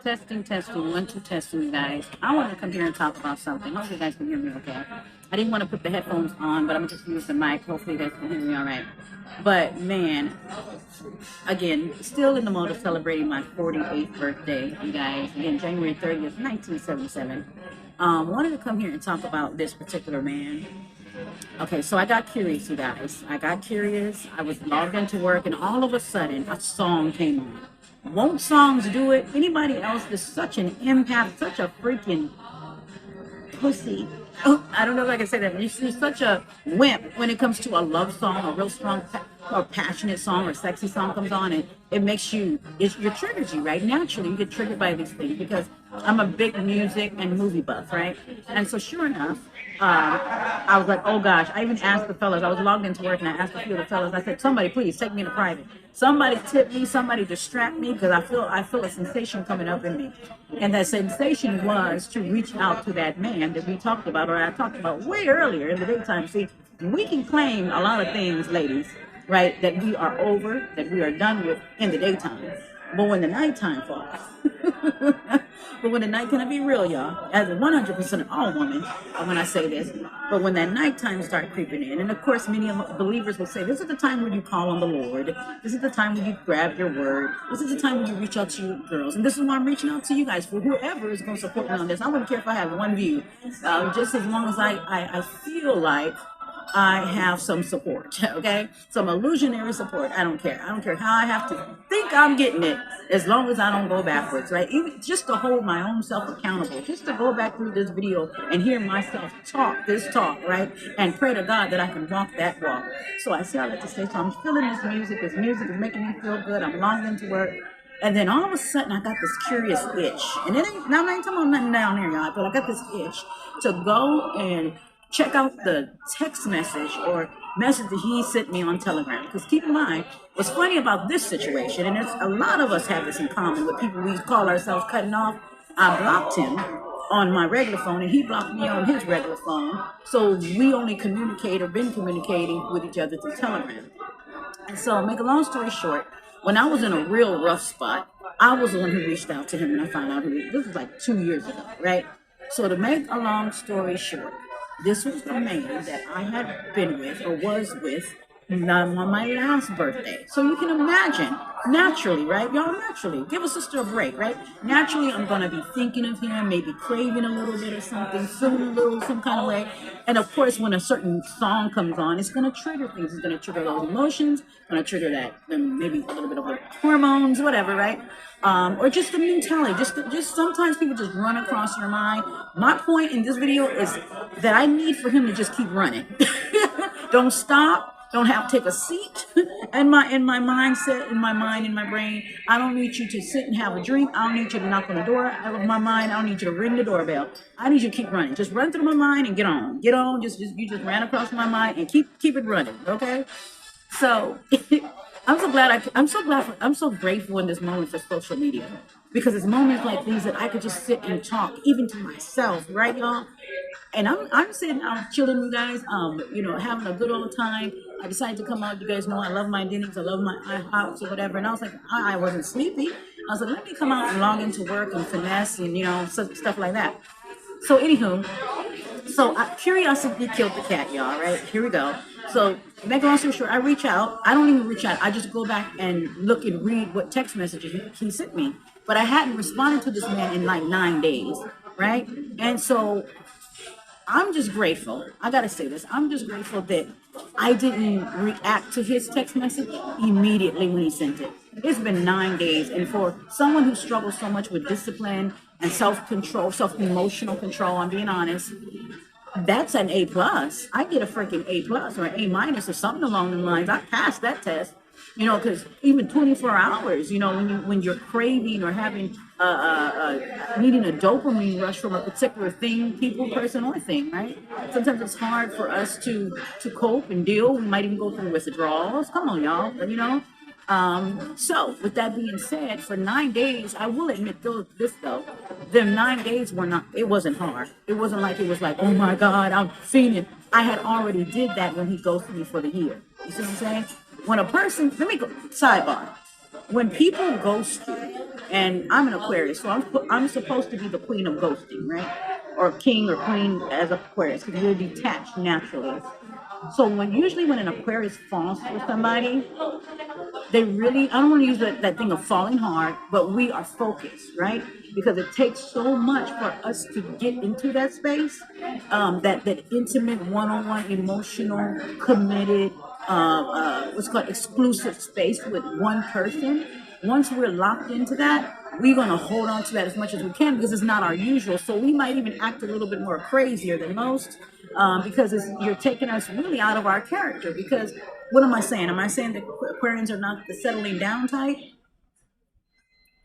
Testing, testing, 1, 2, testing, you guys. I want to come here and talk about something. Hopefully, you guys can hear me okay. I didn't want to put the headphones on, but I'm just use the mic. Hopefully, you guys can hear me all right. But man, again, still in the mode of celebrating my 48th birthday, you guys. Again, January 30th, 1977. Wanted to come here and talk about this particular man. Okay, so I got curious, you guys. I got curious. I was logged into work, and all of a sudden, a song came on. Won't songs do it? Anybody else is such an empath, such a freaking pussy. Oh, I don't know if I can say that, but you're such a wimp when it comes to a love song, a real strong or passionate song or sexy song comes on, and it makes you, it triggers you, right? Naturally, you get triggered by these things because I'm a big music and movie buff, right? And so sure enough, I was like, oh gosh, I even asked the fellas, I was logged into work and I asked a few of the fellas, I said, somebody please take me into private. Somebody tip me, somebody distract me, because I feel a sensation coming up in me. And that sensation was to reach out to that man that we talked about, or I talked about way earlier in the daytime. See, we can claim a lot of things, ladies, right, that we are over, that we are done with in the daytime. But when the nighttime falls, but when the night, can I be real, y'all? As a 100% all woman, when I say this, but when that nighttime start creeping in, and of course, many believers will say, this is the time when you call on the Lord. This is the time when you grab your word. This is the time when you reach out to your girls. And this is why I'm reaching out to you guys, for whoever is going to support me on this. I wouldn't care if I have one view, just as long as I feel like I have some support, okay? Some illusionary support. I don't care. I don't care how I have to think I'm getting it, as long as I don't go backwards, right? Even just to hold my own self accountable, just to go back through this video and hear myself talk this talk, right? And pray to God that I can walk that walk. So I say I like to say, so I'm feeling this music. This music is making me feel good. I'm logged into work. And then all of a sudden, I got this curious itch. And it ain't, now I ain't talking about nothing down here, y'all, but I got this itch to go and check out the text message or message that he sent me on Telegram. Because keep in mind, what's funny about this situation, and there's a lot of us have this in common with people we call ourselves cutting off. I blocked him on my regular phone, and he blocked me on his regular phone. So we only communicate or been communicating with each other through Telegram. And so, make a long story short, when I was in a real rough spot, I was the one who reached out to him, and I found out this was like 2 years ago, right? So to make a long story short, this was the man that I had been with or was with on my last birthday. So you can imagine, naturally, right? Y'all, naturally, give a sister a break, right? Naturally, I'm going to be thinking of him, maybe craving a little bit of something, feeling a little some kind of way. And of course, when a certain song comes on, it's going to trigger things. It's going to trigger those emotions, going to trigger that, maybe a little bit of hormones, whatever, right? Or just the mentality, just sometimes people just run across your mind. My point in this video is that I need for him to just keep running. Don't stop. Don't have to take a seat. In my mindset, in my mind, in my brain, I don't need you to sit and have a drink. I don't need you to knock on the door of my mind. I don't need you to ring the doorbell. I need you to keep running. Just run through my mind and get on. Get on. You just ran across my mind and keep it running. Okay. So I'm so grateful in this moment for social media, because it's moments like these that I could just sit and talk, even to myself, right, y'all? And I'm sitting out chilling, you guys, having a good old time. I decided to come out. You guys know I love my Denny's, I love my IHOPs or whatever. And I was like, I wasn't sleepy. I was like, let me come out and log into work and finesse and stuff like that. So anywho, curiosity killed the cat, y'all, right? Here we go. So, make a long story short, I reach out. I don't even reach out. I just go back and look and read what text messages he sent me. But I hadn't responded to this man in like 9 days, right? And so, I'm just grateful. I got to say this. I'm just grateful that I didn't react to his text message immediately when he sent it. It's been 9 days. And for someone who struggles so much with discipline and self-control, self-emotional control, I'm being honest, that's an A plus. I get a freaking A plus or an A minus or something along the lines. I passed that test, because even 24 hours, when you're craving or having needing a dopamine rush from a particular thing, people, person, or thing, right? Sometimes it's hard for us to cope and deal. We might even go through withdrawals. Come on, y'all, So with that being said, for 9 days, I will admit though, them 9 days it wasn't hard. It wasn't like it was like, oh my God, I'm fiending. I had already did that when he ghosted me for the year. You see what I'm saying? When a person, let me go, sidebar. When people ghost you, and I'm an Aquarius, so I'm supposed to be the queen of ghosting, right? Or king or queen as Aquarius, because we're detached naturally. So when an Aquarius falls for somebody, they really, I don't want to use that thing of falling hard, but we are focused, right? Because it takes so much for us to get into that space, that intimate one-on-one emotional committed what's called exclusive space with one person. Once we're locked into that, we're going to hold on to that as much as we can because it's not our usual. So we might even act a little bit more crazier than most, because you're taking us really out of our character. Because what am I saying? Am I saying that Aquarians are not the settling down type?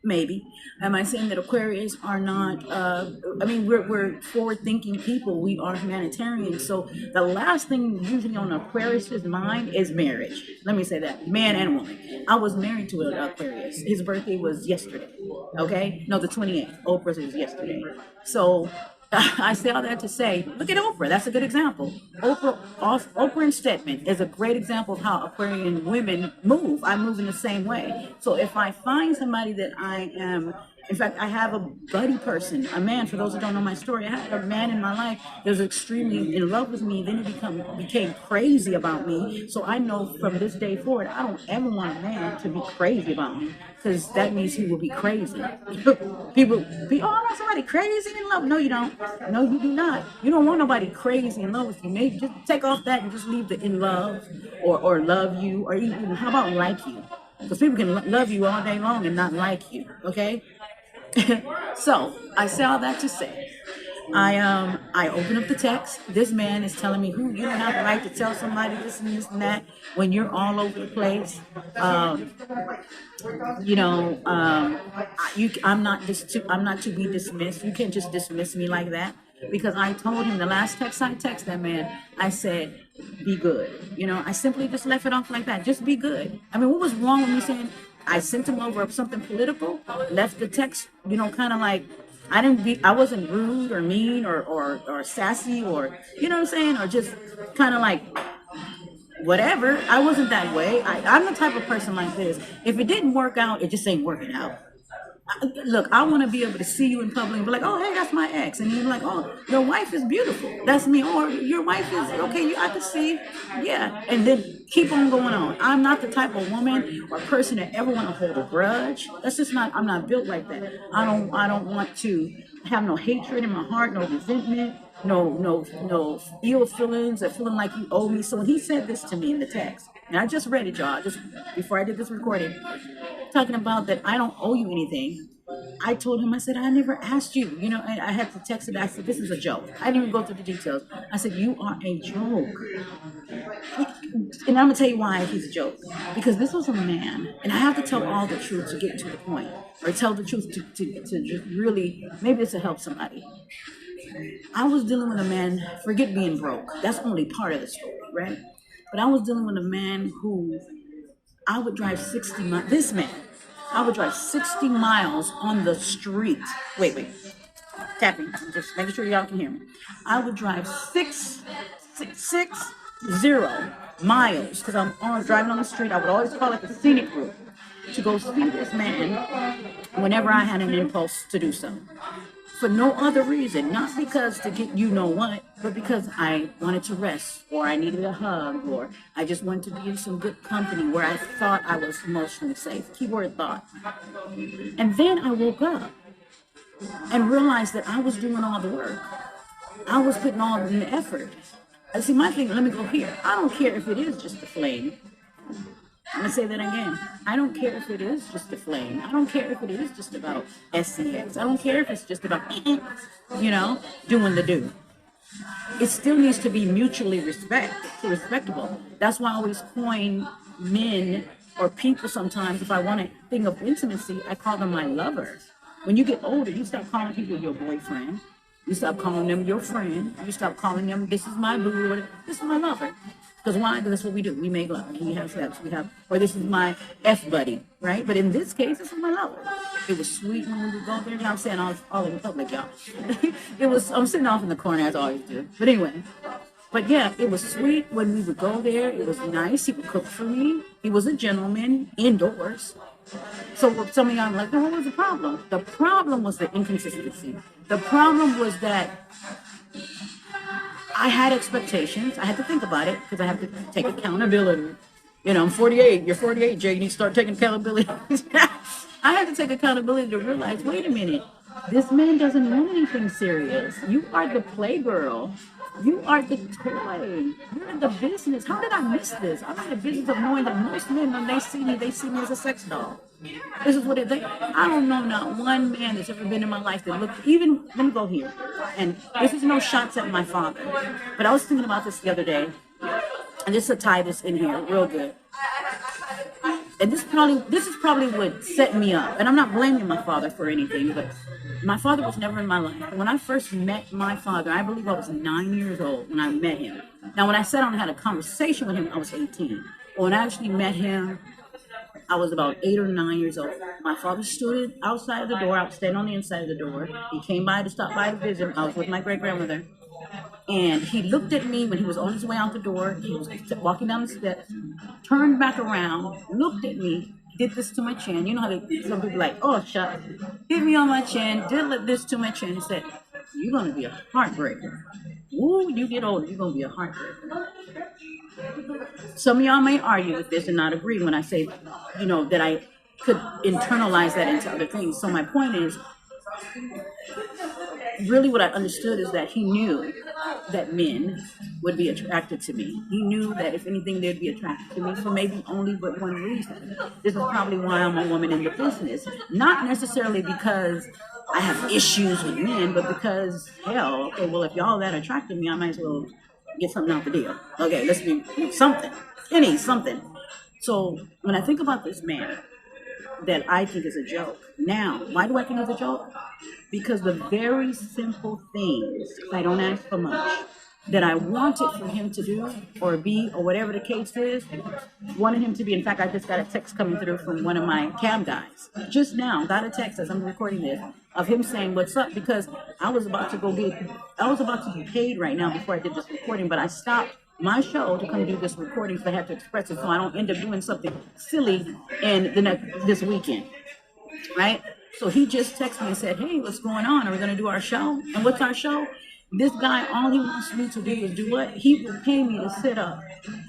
Maybe. Am I saying that Aquarius are not? I mean, we're forward-thinking people. We are humanitarians. So the last thing usually on Aquarius's mind is marriage. Let me say that, man and woman. I was married to an Aquarius. His birthday was yesterday. Okay, no, the 28th. Oprah's was yesterday. So I say all that to say, look at Oprah. That's a good example. Oprah and Stedman is a great example of how Aquarian women move. I move in the same way. So if I find somebody that I am, in fact, I have a buddy person, a man. For those who don't know my story, I had a man in my life that was extremely in love with me. Then he became crazy about me. So I know from this day forward, I don't ever want a man to be crazy about me, because that means he will be crazy. People be, oh, I want somebody crazy in love. No, you don't. No, you do not. You don't want nobody crazy in love with you. Maybe just take off that and just leave the in love, or love you, or even how about like you? Because people can love you all day long and not like you. Okay. So I say all that to say, I open up the text. This man is telling me, who, you don't have the right to tell somebody this and this and that when you're all over the place. You know, I'm not to be dismissed. You can't just dismiss me like that, because I told him the last text I text that man, I said, be good. You know, I simply just left it off like that. Just be good. I mean, what was wrong with me saying I sent him over something political, left the text, you know, kind of like, I wasn't rude or mean or sassy, or, you know what I'm saying? Or just kind of like, whatever. I wasn't that way. I'm the type of person like this. If it didn't work out, it just ain't working out. Look, I want to be able to see you in public and be like, oh, hey, that's my ex. And you're like, oh, your wife is beautiful. That's me. Or your wife is, okay, I can see. Yeah. And then keep on going on. I'm not the type of woman or person that ever want to hold a grudge. That's just not, I'm not built like that. I don't want to have no hatred in my heart, no resentment, no ill feelings, or feeling like you owe me. So when he said this to me in the text, and I just read it, y'all, just before I did this recording, talking about that I don't owe you anything. I told him, I said, I never asked you. You know, I had to text it. I said, this is a joke. I didn't even go through the details. I said, you are a joke. And I'm going to tell you why he's a joke. Because this was a man, and I have to tell all the truth to get to the point, or tell the truth to just really, maybe it's to help somebody. I was dealing with a man, forget being broke. That's only part of the story, right? But I was dealing with a man who I would drive 60 miles. This man, I would drive 60 miles on the street. Wait. Tapping. I'm just making sure y'all can hear me. I would drive 660 miles, because I'm driving on the street. I would always call it the scenic route, to go see this man whenever I had an impulse to do so. For no other reason, not because to get you know what, but because I wanted to rest, or I needed a hug, or I just wanted to be in some good company where I thought I was emotionally safe. Keyword thought. And then I woke up and realized that I was doing all the work. I was putting all in the effort. See, my thing, let me go here. I don't care if it is just a flame. I'm going to say that again. I don't care if it is just a flame. I don't care if it is just about SCX. I don't care if it's just about, doing the do. It still needs to be mutually respectable. That's why I always coin men or people sometimes, if I want a thing of intimacy, I call them my lovers. When you get older, you stop calling people your boyfriend. You stop calling them your friend. You stop calling them, this is my boo, or this is my lover. Because why? Because that's what we do. We make love and we have sex. Or this is my F buddy, right? But in this case, this is my lover. It was sweet when we would go there. I'm saying all in public, y'all. I'm sitting off in the corner as I always do. But anyway, it was sweet when we would go there. It was nice. He would cook for me. He was a gentleman indoors. So some of y'all are like, well, what was the problem? The problem was the inconsistency. The problem was that I had expectations. I had to think about it because I have to take accountability. You know, I'm 48. You're 48, Jay. You need to start taking accountability. I had to take accountability to realize, wait a minute, this man doesn't want anything serious. You are the playgirl. You are the toy. You're in the business. How did I miss this? I'm in the business of knowing that most men, when they see me as a sex doll. This is what it think. I don't know not one man that's ever been in my life that looked even. Let me go here, and this is no shots at my father, but I was thinking about this the other day, and just to tie this in here real good. And this is probably what set me up. And I'm not blaming my father for anything, but my father was never in my life. When I first met my father, I believe I was 9 years old when I met him. Now, when I sat down and had a conversation with him, I was 18. But when I actually met him, I was about 8 or 9 years old. My father stood outside of the door. I was standing on the inside of the door. He came by to stop by to visit. I was with my great grandmother. And he looked at me when he was on his way out the door. He was walking down the steps, turned back around, looked at me, did this to my chin. You know how some people like, oh, shut, hit me on my chin, did this to my chin. He said, you're going to be a heartbreaker. Ooh, you get older, you're going to be a heartbreaker. Some of y'all may argue with this and not agree when I say, you know, that I could internalize that into other things. So my point is, really what I understood is that he knew that men would be attracted to me. He knew that if anything, they'd be attracted to me for maybe only but one reason. This is probably why I'm a woman in the business. Not necessarily because I have issues with men, but because, hell, okay, well, if y'all that attracted me, I might as well get something out the deal. Okay, let's do something. Something. So when I think about this man that I think is a joke, now, why do I think it's a joke? Because the very simple things, I don't ask for much, that I wanted for him to do or be or whatever the case is, wanted him to be. In fact, I just got a text coming through from one of my cam guys. Just now, got a text as I'm recording this of him saying, what's up? Because I was about to be paid right now before I did this recording, but I stopped my show to come do this recording because I had to express it so I don't end up doing something silly in this weekend, right? So he just texted me and said, hey, what's going on? Are we going to do our show? And what's our show? This guy, all he wants me to do is do what? He will pay me to sit up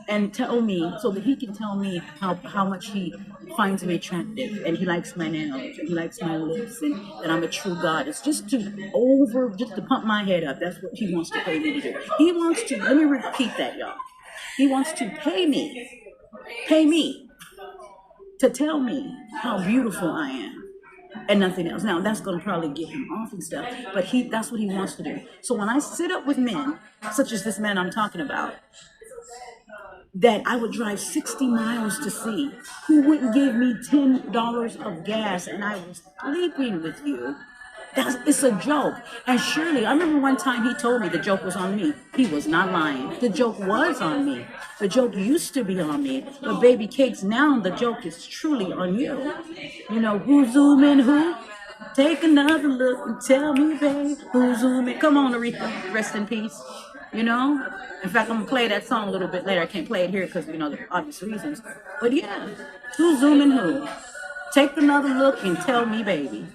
and tell me so that he can tell me how much he finds me attractive and he likes my nails and he likes my lips and that I'm a true goddess. Just to pump my head up. That's what he wants to pay me to do. He wants to, let me repeat that, y'all. He wants to pay me to tell me how beautiful I am. And nothing else. Now that's going to probably get him off and stuff, but that's what he wants to do. So when I sit up with men, such as this man I'm talking about, that I would drive 60 miles to see, who wouldn't give me $10 of gas, and I was sleeping with you. It's a joke. And surely, I remember one time he told me the joke was on me. He was not lying. The joke was on me. The joke used to be on me. But baby cakes, now the joke is truly on you. You know, who's zooming who? Take another look and tell me, babe, who's zooming? Come on, Aretha, rest in peace. You know? In fact, I'm going to play that song a little bit later. I can't play it here because, you know, the obvious reasons. But yeah, who's zooming who? Take another look and tell me, baby.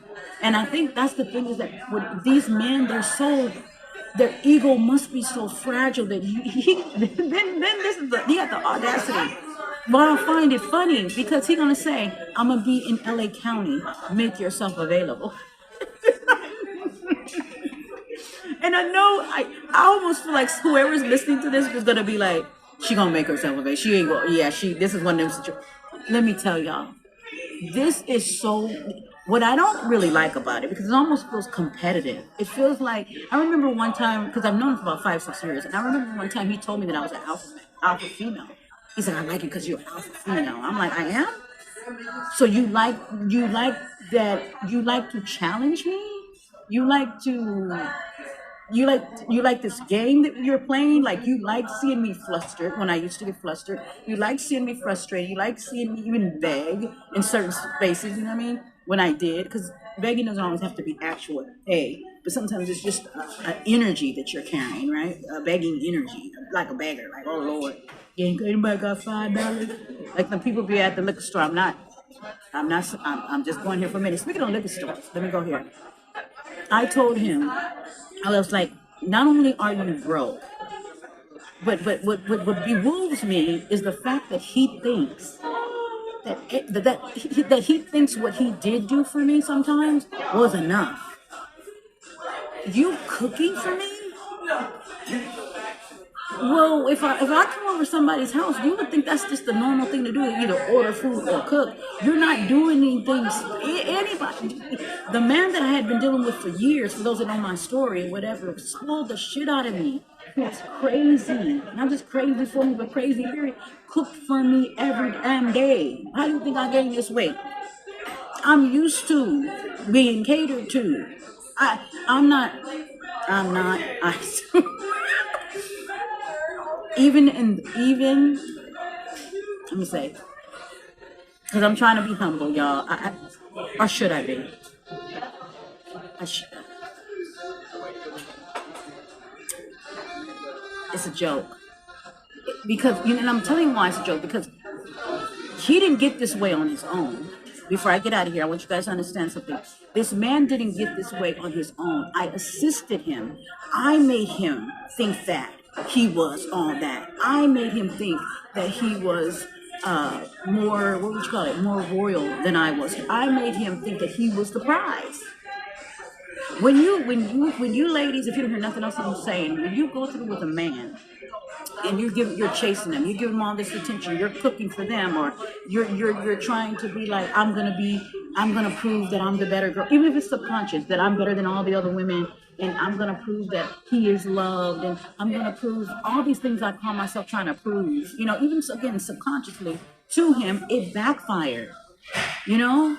And I think that's the thing is that with these men, their ego must be so fragile that then this is he had the audacity. But I find it funny because he's gonna say, I'm gonna be in LA County, make yourself available. And I know I almost feel like whoever's listening to this is gonna be like, she gonna make herself available. She ain't gonna, this is one of them situations. Let me tell y'all, this is so. What I don't really like about it, because it almost feels competitive. It feels like, I remember one time, because I've known him for about 5-6 years, and I remember one time he told me that I was an alpha female. He said, I like it because you're an alpha female. I'm like, I am? So you like that, you like to challenge me? You like this game that you're playing? Like you like seeing me flustered when I used to get flustered. You like seeing me frustrated. You like seeing me even beg in certain spaces, you know what I mean? When I did, because begging doesn't always have to be actual pay, but sometimes it's just an energy that you're carrying, right? A begging energy, like a beggar, like, oh Lord, anybody got $5? Like the people be at the liquor store. I'm not I'm just going here for a minute. Speaking of liquor stores, let me go here. I told him, I was like, not only are you broke, but what bewilders me is the fact that he thinks that he thinks what he did do for me sometimes was enough. You cooking for me? Well, if I come over to somebody's house, you would think that's just the normal thing to do, either order food or cook. You're not doing anything. Anybody, the man that I had been dealing with for years, for those that know my story, whatever, spoiled the shit out of me. He was crazy, not just crazy for me, but crazy period. Cooked for me every damn day. How do you think I gained this weight? I'm used to being catered to. I'm not. I'm not. Even let me say, because I'm trying to be humble, y'all. Or should I be? I should. It's a joke because and I'm telling you why it's a joke, because he didn't get this way on his own. Before I get out of here, I want you guys to understand something. This man didn't get this way on his own. I assisted him. I made him think that he was all that. I made him think that he was more, what would you call it, more royal than I was. I made him think that he was the prize. When you ladies, if you don't hear nothing else I'm saying, when you go through with a man and you're chasing them, you give them all this attention, you're cooking for them, or you're trying to be like, I'm gonna prove that I'm the better girl, even if it's subconscious, that I'm better than all the other women, and I'm gonna prove that he is loved, and I'm gonna prove all these things I call myself trying to prove, even again subconsciously to him, it backfired, you know.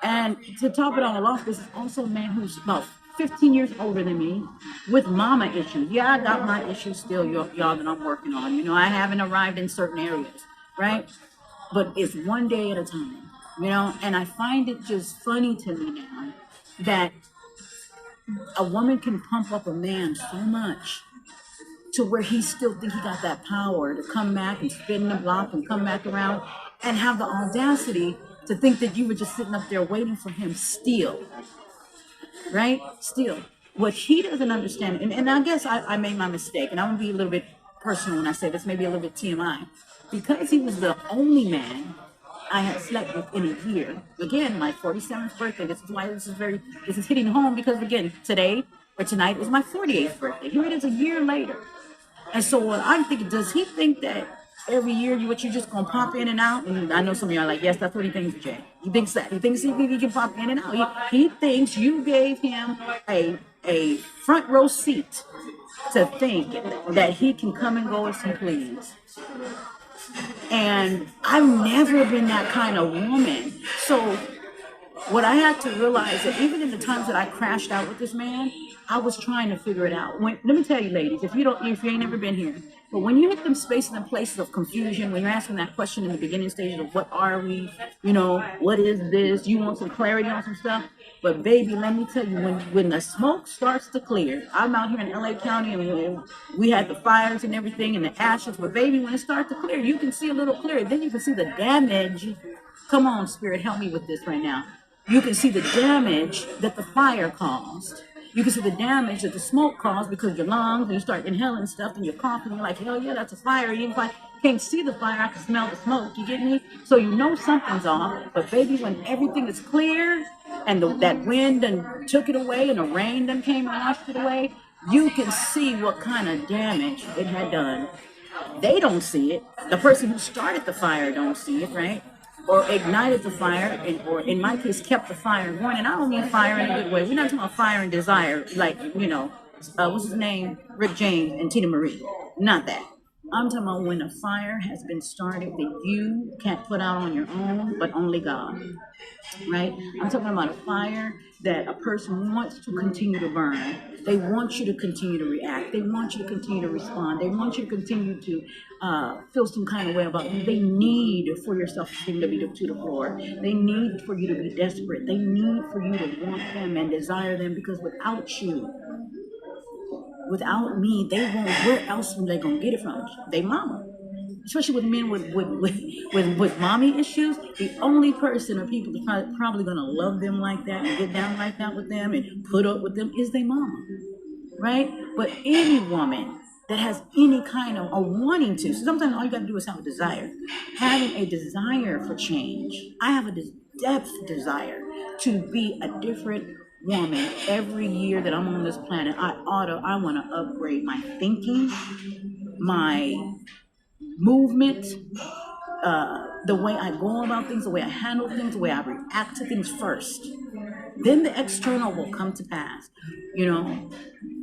And to top it all off, this is also a man who's about 15 years older than me with mama issues. Yeah, I got my issues still, y'all, that I'm working on. I haven't arrived in certain areas, right? But it's one day at a time, and I find it just funny to me now that a woman can pump up a man so much to where he still think he got that power to come back and spin the block and come back around and have the audacity to think that you were just sitting up there waiting for him still, right? Still. What he doesn't understand, and I guess I made my mistake, and I'm going to be a little bit personal when I say this, maybe a little bit TMI. Because he was the only man I had slept with in a year. Again, my 47th birthday. This is why this is hitting home, because again, today or tonight is my 48th birthday. Here it is a year later. And so what I'm thinking, does he think that every year you just gonna pop in and out? And I know some of y'all are like, yes, that's what he thinks, Jay. He thinks that. He thinks he can pop in and out. He thinks you gave him a front row seat to think that he can come and go as he please. And I've never been that kind of woman. So what I had to realize, that even in the times that I crashed out with this man, I was trying to figure it out. Let me tell you, ladies, if you ain't never been here, but when you hit them spaces and places of confusion, when you're asking that question in the beginning stages of what are we, what is this? You want some clarity on some stuff. But baby, let me tell you, when the smoke starts to clear, I'm out here in LA County, and we had the fires and everything and the ashes. But baby, when it starts to clear, you can see a little clearer. Then you can see the damage. Come on, Spirit, help me with this right now. You can see the damage that the fire caused. You can see the damage that the smoke caused, because your lungs, and you start inhaling stuff, and you're coughing, you're like, hell yeah, that's a fire. You can't see the fire, I can smell the smoke, you get me? So you know something's off. But baby, when everything is clear, and that wind done took it away, and the rain done came and washed it away, you can see what kind of damage it had done. They don't see it. The person who started the fire don't see it, right? Or ignited the fire, or in my case, kept the fire going. And I don't mean fire in a good way. We're not talking about fire and desire, like, what's his name? Rick James and Tina Marie. Not that. I'm talking about when a fire has been started that you can't put out on your own, but only God. Right? I'm talking about a fire that a person wants to continue to burn. They want you to continue to react. They want you to continue to respond. They want you to continue to feel some kind of way about you. They need for your self-esteem to be to the floor. They need for you to be desperate. They need for you to want them and desire them, because without me, they won't. Where else are they gonna get it from? They mama. especially with men with mommy issues, the only person or people that's probably gonna love them like that and get down like that with them and put up with them is their mama, right? But any woman that has any kind of a wanting to, so sometimes all you gotta do is have a desire. Having a desire for change. I have a depth desire to be a different woman every year that I'm on this planet. I want to upgrade my thinking, my movement, the way I go about things, the way I handle things, the way I react to things first. Then the external will come to pass. You know,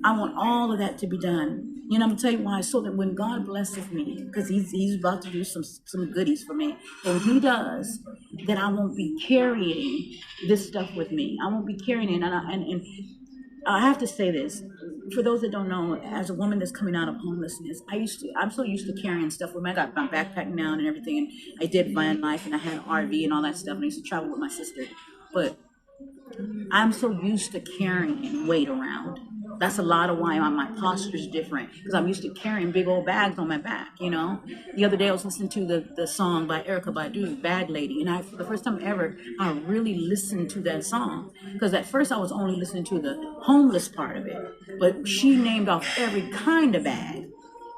I want all of that to be done. You know, I'm gonna tell you why. So that when God blesses me, because He's about to do some goodies for me, and He does, then I won't be carrying this stuff with me. I won't be carrying it, and I have to say this. For those that don't know, as a woman that's coming out of homelessness, I'm so used to carrying stuff with me. I got my backpack now and everything, and I did van life, and I had an RV and all that stuff, and I used to travel with my sister. But I'm so used to carrying weight around. That's a lot of why my posture is different, because I'm used to carrying big old bags on my back, you know. The other day I was listening to the song by Erica Badu, Bag Lady, and for the first time ever, I really listened to that song. Because at first I was only listening to the homeless part of it, but she named off every kind of bag.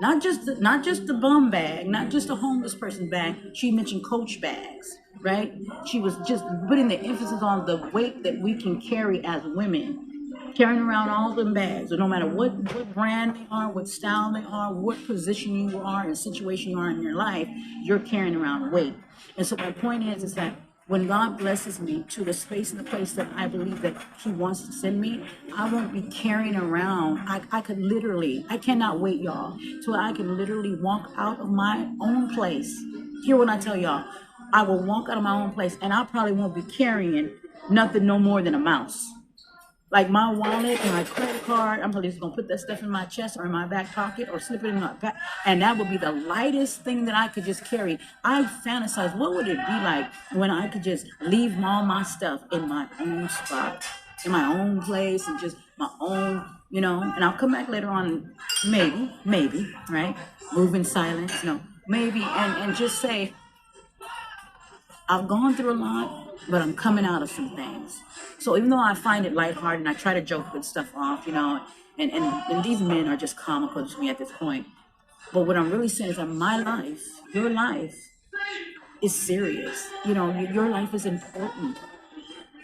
Not just the bum bag, not just a homeless person bag. She mentioned Coach bags, right? She was just putting the emphasis on the weight that we can carry as women, carrying around all them bags, no matter what brand they are, what style they are, what position you are, and situation you are in your life, you're carrying around weight. And so my point is that when God blesses me to the space and the place that I believe that He wants to send me, I won't be carrying around. I cannot wait, y'all, till I can literally walk out of my own place. Hear what I tell y'all. I will walk out of my own place, and I probably won't be carrying nothing no more than a mouse. Like my wallet and my credit card, I'm probably just gonna put that stuff in my chest or in my back pocket or slip it in my back, and that would be the lightest thing that I could just carry. I fantasize, what would it be like when I could just leave all my stuff in my own spot, in my own place, and just my own, you know, and I'll come back later on, maybe, right? Move in silence, maybe, and just say, I've gone through a lot, but I'm coming out of some things. So even though I find it lighthearted and I try to joke with stuff off, and these men are just comical to me at this point. But what I'm really saying is that my life, your life, is serious. Your life is important.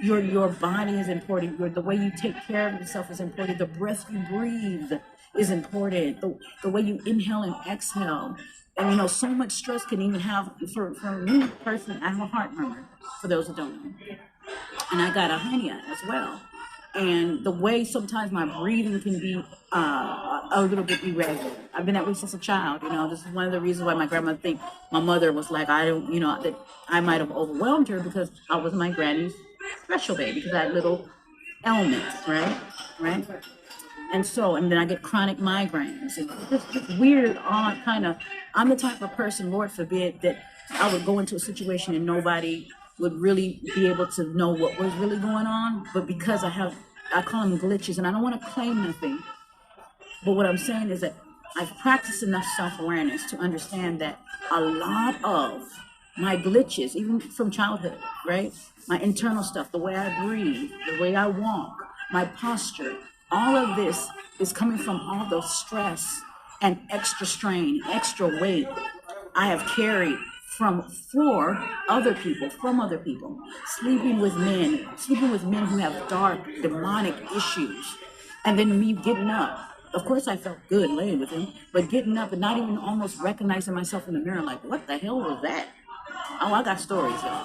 Your body is important. The way you take care of yourself is important. The breath you breathe is important. The way you inhale and exhale. And so much stress can even have, for me personally, I have a heart murmur, for those who don't know. And I got a hernia as well. And the way sometimes my breathing can be a little bit irregular. I've been that way since a child. This is one of the reasons why my grandmother think my mother was like, that I might have overwhelmed her, because I was my granny's special baby, because I had little ailments, right? And then I get chronic migraines. And just weird, odd kind of, I'm the type of person, Lord forbid, that I would go into a situation and nobody would really be able to know what was really going on. But because I call them glitches, and I don't want to claim nothing. But what I'm saying is that I've practiced enough self-awareness to understand that a lot of my glitches, even from childhood, right? My internal stuff, the way I breathe, the way I walk, my posture, all of this is coming from all the stress and extra strain, extra weight I have carried from other people, sleeping with men who have dark, demonic issues. And then me getting up. Of course, I felt good laying with him, but getting up and not even almost recognizing myself in the mirror, like, what the hell was that? Oh, I got stories, y'all.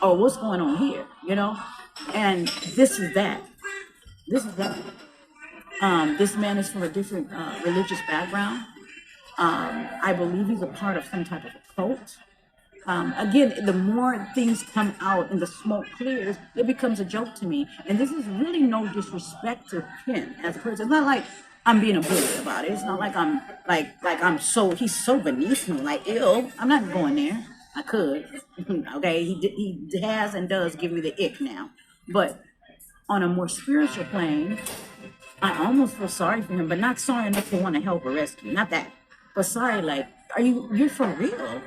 Or what's going on here, And this is that. This man is from a different religious background. I believe he's a part of some type of a cult. Again, the more things come out and the smoke clears, it becomes a joke to me. And this is really no disrespect to him as a person. It's not like I'm being a bully about it. It's not like he's so beneath me, like, ew. I'm not going there. I could. Okay, he has and does give me the ick now. But on a more spiritual plane, I almost feel sorry for him, but not sorry enough to want to help or rescue. Not that. But sorry, like, you're for real?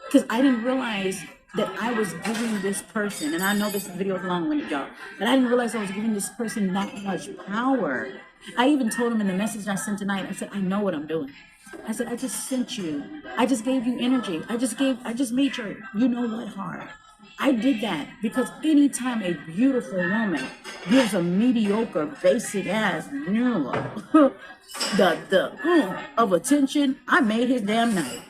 Because I didn't realize that I was giving this person, and I know this video is long-winded, y'all, but I didn't realize I was giving this person that much power. I even told him in the message I sent tonight, I said, I know what I'm doing. I said, I just sent you. I just gave you energy. I just made your, you know what, heart. I did that because anytime a beautiful woman gives a mediocre, basic ass, of attention, I made his damn night.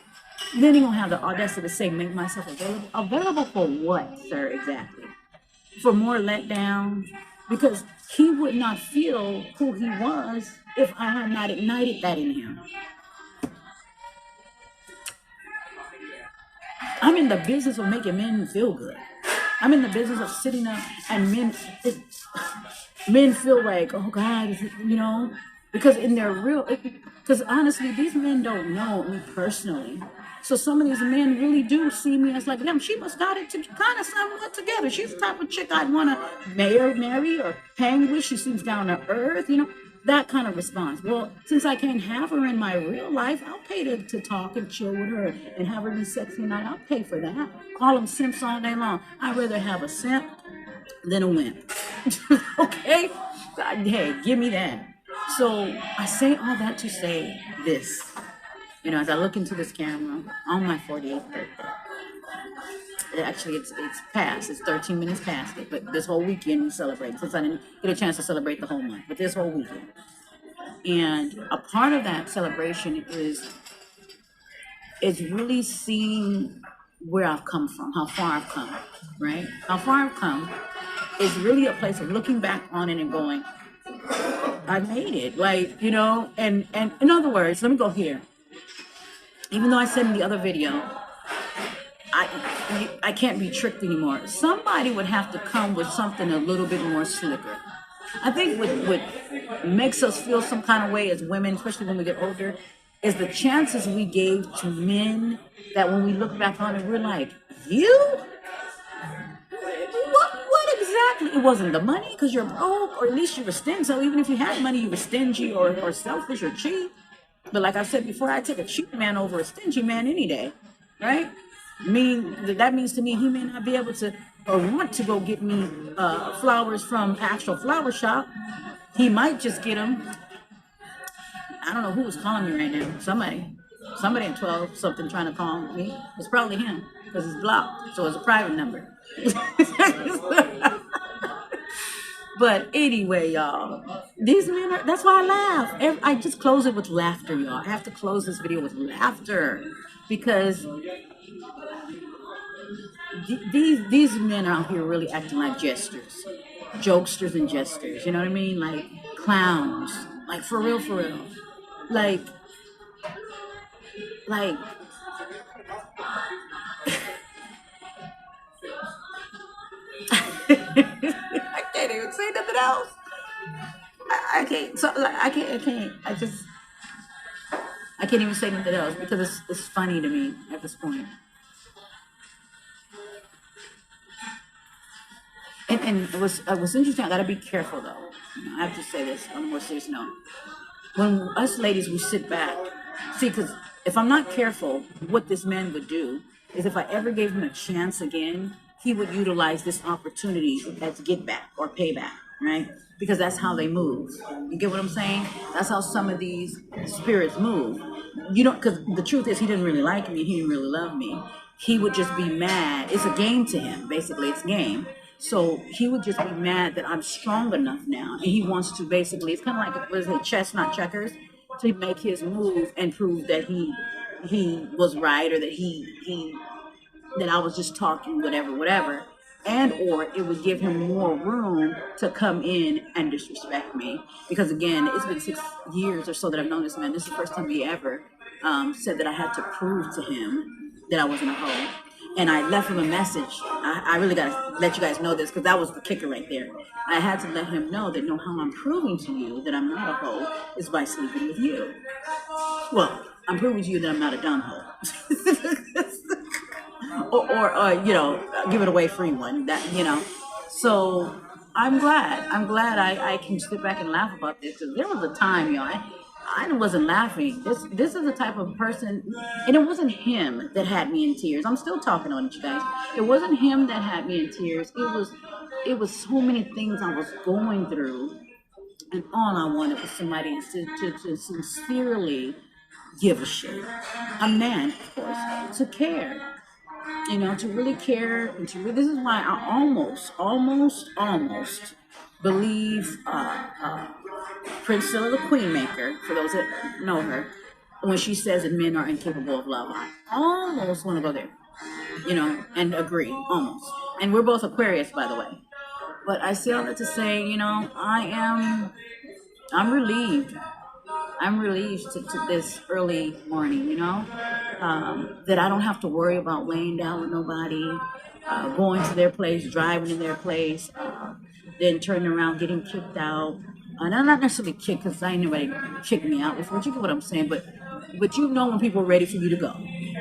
Then he gonna have the audacity to say, make myself available. Available for what, sir, exactly? For more letdown? Because he would not feel who he was if I had not ignited that in him. I'm in the business of making men feel good. I'm in the business of sitting up and men feel like, oh God, is it, because in their real, because honestly, these men don't know me personally. So some of these men really do see me as like, damn, she must got it to kind of somewhat together. She's the type of chick I'd want to marry or hang with. She seems down to earth, that kind of response. Well, since I can't have her in my real life, I'll pay to talk and chill with her and have her be sexy and I'll pay for that. Call them simps all day long. I'd rather have a simp than a wimp. Okay? Hey, give me that. So I say all that to say this. As I look into this camera on my 48th birthday, actually it's past, it's 13 minutes past it, but this whole weekend we celebrate, since I didn't get a chance to celebrate the whole month, but this whole weekend. And a part of that celebration is really seeing where I've come from, how far I've come, right? How far I've come is really a place of looking back on it and going, I made it, and in other words, let me go here. Even though I said in the other video, I can't be tricked anymore. Somebody would have to come with something a little bit more slicker. I think what makes us feel some kind of way as women, especially when we get older, is the chances we gave to men that when we look back on it, we're like, you? What exactly? It wasn't the money because you're broke, or at least you were stingy. So even if you had money, you were stingy or selfish or cheap. But like I said before, I take a cheap man over a stingy man any day, right? That means to me he may not be able to or want to go get me flowers from actual flower shop. He might just get them. I don't know who was calling me right now. Somebody at 12 something trying to call me. It's probably him because it's blocked, so it's a private number. But anyway, y'all, these men that's why I laugh. I just close it with laughter, y'all. I have to close this video with laughter because these men out here really acting like jesters, jokesters and jesters. You know what I mean? Like clowns. Like for real. Like I can't even say nothing else. I can't. So like, I can't. I can't even say anything else because it's funny to me at this point. And it was interesting. I gotta be careful though. I have to say this on a more serious note. When us ladies, we sit back, see, because if I'm not careful, what this man would do is if I ever gave him a chance again, he would utilize this opportunity as get back or payback, right? Because that's how they move. You get what I'm saying? That's how some of these spirits move. Because the truth is he didn't really like me. He didn't really love me. He would just be mad. It's a game to him. Basically, it's game. So he would just be mad that I'm strong enough now. And he wants to basically, it's kind of like, what is it, chess, not checkers, to make his move and prove that he was right or that that I was just talking, whatever. And or it would give him more room to come in and disrespect me. Because again, it's been 6 years or so that I've known this man. This is the first time he ever said that I had to prove to him that I wasn't a hoe. And I left him a message. I really got to let you guys know this because that was the kicker right there. I had to let him know that how I'm proving to you that I'm not a hoe is by sleeping with you. Well, I'm proving to you that I'm not a dumb hoe. or give it away free one. So I'm glad I can sit back and laugh about this because there was a time, y'all. I wasn't laughing. This is the type of person, and it wasn't him that had me in tears. I'm still talking on it, you guys. It wasn't him that had me in tears. It was so many things I was going through, and all I wanted was somebody to sincerely give a shit. A man, of course, to care. To really care, and to really, this is why I almost believe Priscilla the Queenmaker, for those that know her, when she says that men are incapable of love. I almost want to go there, and agree, almost. And we're both Aquarius, by the way. But I say all that to say, I'm relieved. I'm relieved to this early morning, that I don't have to worry about laying down with nobody, going to their place, driving to their place, then turning around, getting kicked out. And I'm not necessarily kicked because I ain't nobody kicked me out before. You get what I'm saying? But when people are ready for you to go.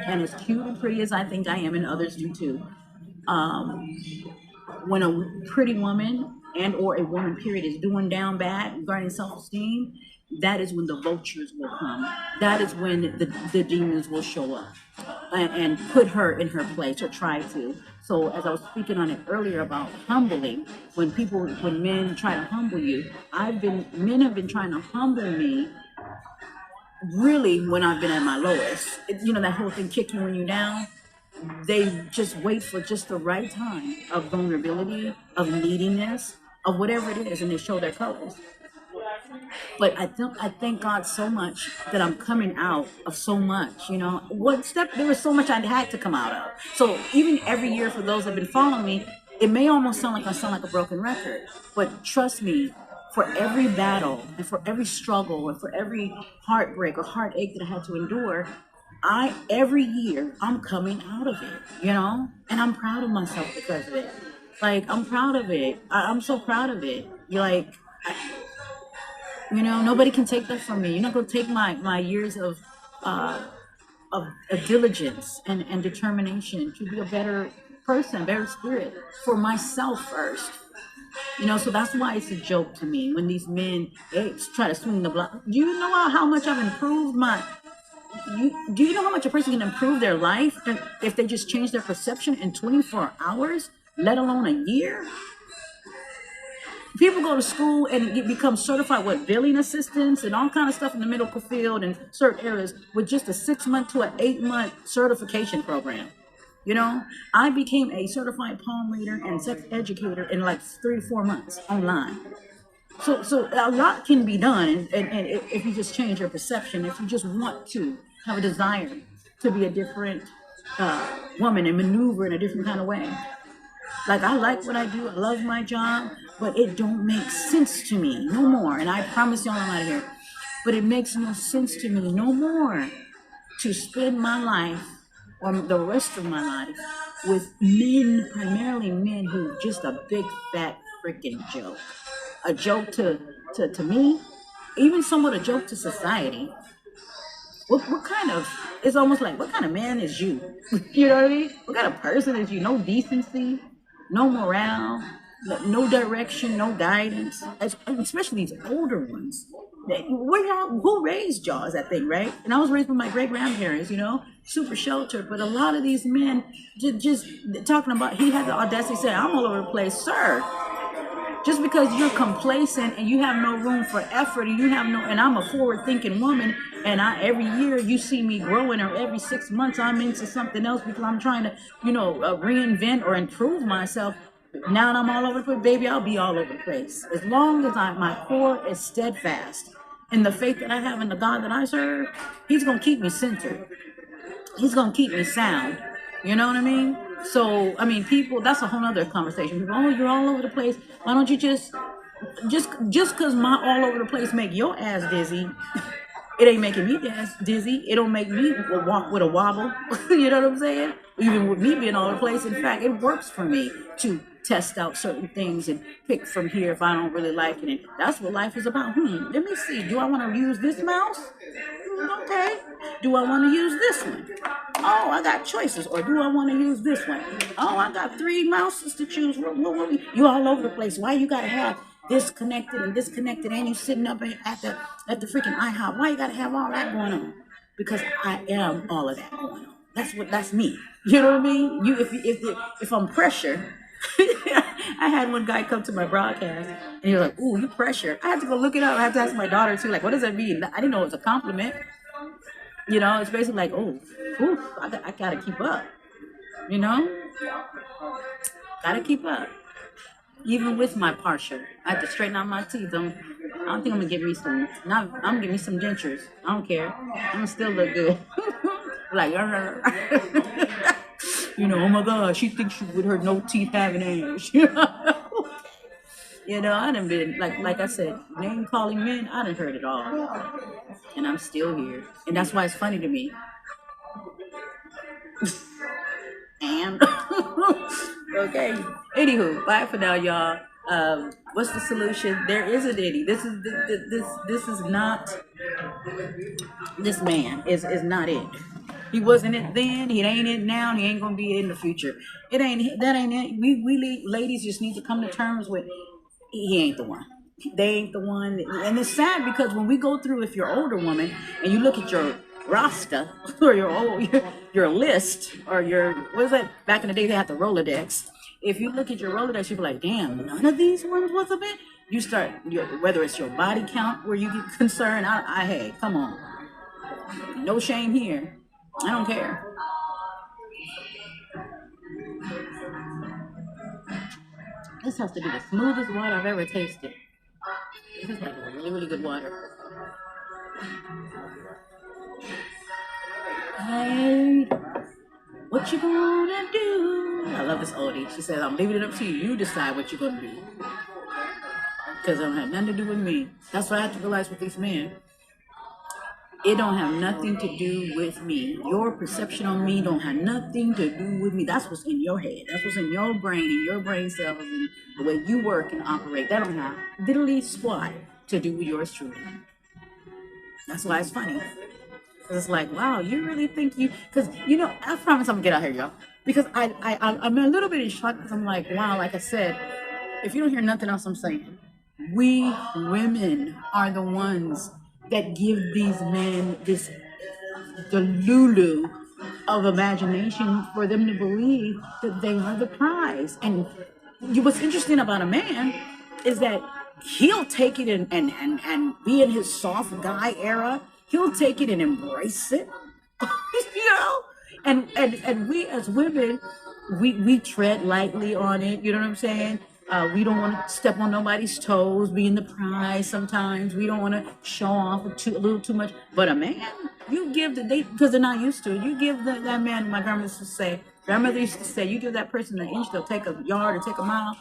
And as cute and pretty as I think I am, and others do too, when a pretty woman and or a woman period is doing down bad regarding self-esteem, that is when the vultures will come. That is when the demons will show up and put her in her place, or try to. So as I was speaking on it earlier about humbling, when men try to humble you, men have been trying to humble me really when I've been at my lowest. That whole thing, kick you when you're down. They just wait for just the right time of vulnerability, of neediness, of whatever it is, and they show their colors. But I thank God so much that I'm coming out of so much. There was so much I had to come out of. So even every year, for those that have been following me, it may almost sound like a broken record, but trust me, for every battle and for every struggle and for every heartbreak or heartache that I had to endure, every year I'm coming out of it, and I'm proud of myself because of it. Like, I'm proud of it. I'm so proud of it. Nobody can take that from me. You're not gonna take my years of diligence and determination to be a better person, better spirit for myself first. So that's why it's a joke to me when these men try to swing the block. Do you know how much I've improved do you know how much a person can improve their life if they just change their perception in 24 hours, let alone a year? People go to school and become certified billing assistants and all kind of stuff in the medical field and certain areas with just a 6-month to an 8-month certification program. I became a certified palm reader and sex educator in like 3 to 4 months online. So a lot can be done, and if you just change your perception, if you just want to have a desire to be a different woman and maneuver in a different kind of way. Like, I like what I do, I love my job, but it don't make sense to me no more. And I promise y'all I'm out of here. But it makes no sense to me no more to spend my life, or the rest of my life, with men, primarily men who are just a big fat freaking joke. A joke to me, even somewhat a joke to society. What kind of, it's almost like, what kind of man is you? You know what I mean? What kind of person is you? No decency, no morale, no direction, no guidance. Especially these older ones. Who raised y'all is that thing, right? And I was raised by my great grandparents, super sheltered. But a lot of these men just talking about, he had the audacity to say, I'm all over the place, sir. Just because you're complacent and you have no room for effort, and I'm a forward-thinking woman, and every year you see me growing, or every 6 months I'm into something else because I'm trying to, reinvent or improve myself. Now that I'm all over the place, baby, I'll be all over the place. As long as my core is steadfast in the faith that I have in the God that I serve, He's gonna keep me centered. He's gonna keep me sound. You know what I mean? So, people, that's a whole nother conversation. People, oh, you're all over the place. Why don't you just because my all over the place make your ass dizzy, it ain't making me dizzy. It don't make me walk with a wobble. You know what I'm saying? Even with me being all over the place. In fact, it works for me to test out certain things and pick from here if I don't really like it. And that's what life is about. Let me see. Do I want to use this mouse? Okay. Do I want to use this one? Oh, I got choices. Or do I want to use this one? Oh, I got 3 mouses to choose from. You all over the place. Why you got to have disconnected and disconnected, and you sitting up at the freaking IHOP. Why you gotta have all that going on? Because I am all of that going on. That's me. You know what I mean? If I'm pressured, I had one guy come to my broadcast and he was like, "Ooh, you pressured." I had to go look it up. I had to ask my daughter too, like, what does that mean? I didn't know it was a compliment. You know, it's basically like, oh, ooh, I gotta keep up. You know, gotta keep up. Even with my partial, I had to straighten out my teeth. I don't think I'm gonna give me some. Not, I'm gonna give me some dentures. I don't care. I'm gonna still look good. Like, you know, oh my God, she thinks she with her no teeth having age. You know, I done been like I said, name calling men. I done heard it all, and I'm still here, and that's why it's funny to me. And okay, anywho, bye for now, y'all. What's the solution? There is a Diddy. This is not. This man is not it. He wasn't it then. He ain't it now. And he ain't gonna be it in the future. It ain't that ain't it. We ladies just need to come to terms with he ain't the one. They ain't the one. And it's sad because when we go through, if you're an older woman and you look at your roster or your list or your what is that? Back in the day they had the Rolodex. If you look at your Rolodex, you be like, damn, none of these ones was a bit. You start whether it's your body count where you get concerned. Hey, come on, no shame here. I don't care. This has to be the smoothest water I've ever tasted. This is like really, really good water. Hey, what you gonna do? I love this oldie. She says, I'm leaving it up to you. You decide what you're gonna do. Because it don't have nothing to do with me. That's what I have to realize with these men. It don't have nothing to do with me. Your perception on me don't have nothing to do with me. That's what's in your head. That's what's in your brain and your brain cells and the way you work and operate. That don't have literally squat to do with yours truly. That's why it's funny. Because it's like, wow, you really think you... Because, you know, I promise I'm going to get out here, y'all. Because I'm a little bit in shock because I'm like, wow, like I said, if you don't hear nothing else I'm saying, we women are the ones that give these men this delulu of imagination for them to believe that they are the prize. And what's interesting about a man is that he'll take it and be in his soft guy era. He'll take it and embrace it, you know. And we as women, we tread lightly on it. You know what I'm saying? We don't want to step on nobody's toes, be in the prize sometimes. We don't want to show off a little too much. But a man, you give because they're not used to it. You give that man, my grandmother used to say, you give that person an inch, they'll take a yard or take a mile.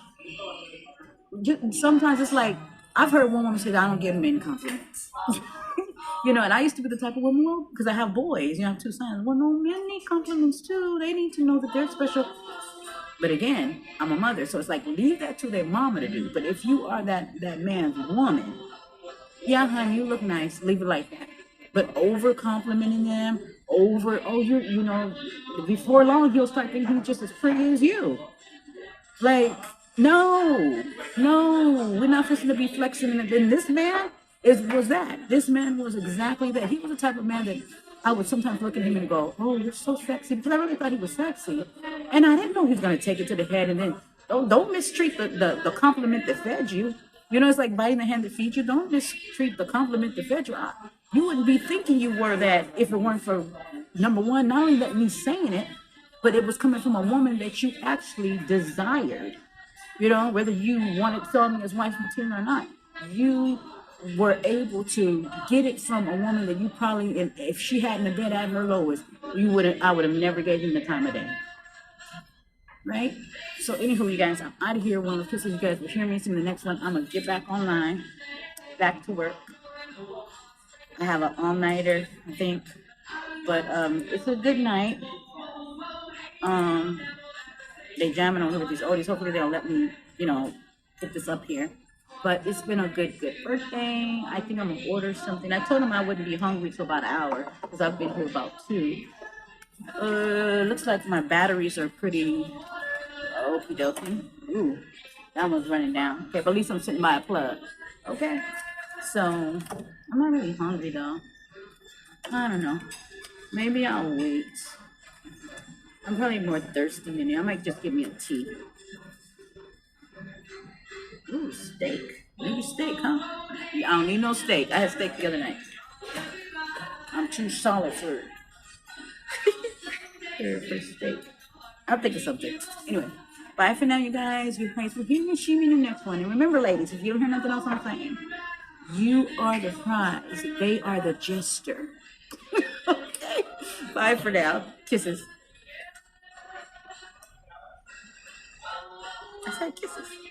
Sometimes it's like, I've heard one woman say, I don't give men compliments. You know, and I used to be the type of woman, well, because I have boys, I have 2 sons. Well, no, men need compliments too. They need to know that they're special. But again, I'm a mother, so it's like, leave that to their mama to do. But if you are that man's woman, yeah, honey, you look nice, leave it like that. But over complimenting them, you know, before long, he'll start thinking he's just as pretty as you. Like, no, we're not supposed to be flexing. And then this man was that. This man was exactly that. He was the type of man that I would sometimes look at him and go, oh, you're so sexy. Because I really thought he was sexy. And I didn't know he was going to take it to the head. And then don't mistreat the compliment that fed you. You know, it's like biting the hand that feeds you. Don't mistreat the compliment that fed you. You wouldn't be thinking you were that if it weren't for, number one, not only that me saying it, but it was coming from a woman that you actually desired. You know, whether you wanted Selmy as wife material or not, you were able to get it from a woman that you probably, if she hadn't been at her lowest, I would have never gave him the time of day. Right? So anywho, you guys, I'm out of here. One of the kisses you guys will hear me. See the next one. I'm going to get back online, back to work. I have an all-nighter, I think. But it's a good night. They jamming on here with these oldies. Hopefully they'll let me, you know, put this up here. But it's been a good birthday. I think I'm gonna order something. I told them I wouldn't be hungry till about an hour because I've been here about 2. Looks like my batteries are pretty okie dokie. Ooh, That one's running down. Okay, but at least I'm sitting by a plug. Okay. So I'm not really hungry though. I don't know. Maybe I'll wait. I'm probably more thirsty than you. I might just give me a tea. Ooh, steak. Maybe steak, huh? Yeah, I don't need no steak. I had steak the other night. I'm too solid for for steak. I'll think of something. Anyway, bye for now, you guys. You guys will hear me, see me in the next one. And remember, ladies, if you don't hear nothing else I'm saying, you are the prize. They are the jester. Okay. Bye for now. Kisses. I said kisses.